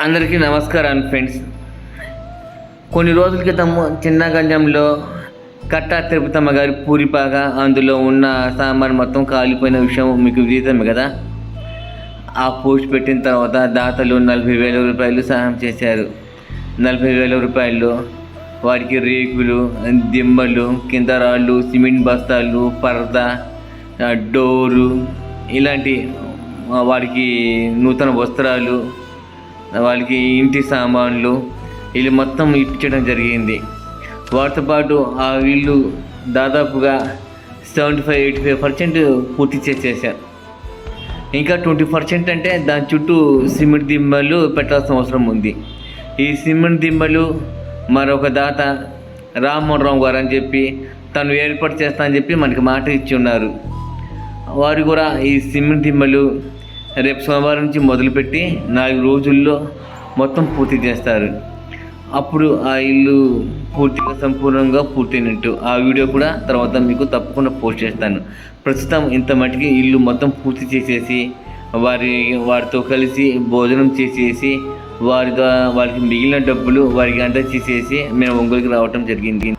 అందరికీ నమస్కారం ఫ్రెండ్స్. కొన్ని రోజుల క్రితం చిన్నగంజంలో కట్టా తిరుపతమ్మ గారి పూరిపాగా అందులో ఉన్న సామాన్ మొత్తం కాలిపోయిన విషయం మీకు విదితమే కదా. ఆ పోస్ట్ పెట్టిన తర్వాత దాతలు 40,000 రూపాయలు సహాయం చేశారు. 40,000 రూపాయలు వారికి రేకులు, దిమ్మలు, కింద రాళ్ళు, సిమెంట్ బస్తాలు, పరదా, డోరు, ఇలాంటి వారికి నూతన వస్త్రాలు, వాళ్ళకి ఇంటి సామాన్లు వీళ్ళు మొత్తం ఇప్పించడం జరిగింది. వాటితో పాటు ఆ వీళ్ళు దాదాపుగా 75-85% పూర్తి చేసేసారు. ఇంకా 20% అంటే దాని చుట్టూ సిమెంట్ దిమ్మలు పెట్టాల్సిన అవసరం ఉంది. ఈ సిమెంట్ దిమ్మలు మరొక దాత రామ్మోహన్ రావు గారు అని చెప్పి తను ఏర్పాటు చేస్తా అని చెప్పి మనకి మాట ఇచ్చి ఉన్నారు. వారు కూడా ఈ సిమెంట్ దిమ్మలు రేపు సోమవారం నుంచి మొదలుపెట్టి 4 రోజుల్లో మొత్తం పూర్తి చేస్తారు. అప్పుడు ఆ ఇల్లు పూర్తిగా సంపూర్ణంగా పూర్తయినట్టు. ఆ వీడియో కూడా తర్వాత మీకు తప్పకుండా పోస్ట్ చేస్తాను. ప్రస్తుతం ఇంత మటుకి ఇల్లు మొత్తం పూర్తి చేసేసి వారితో కలిసి భోజనం చేసేసి వారికి మిగిలిన డబ్బులు వారికి అందజేసేసి మేము ఒంగోలుకి రావటం జరిగింది.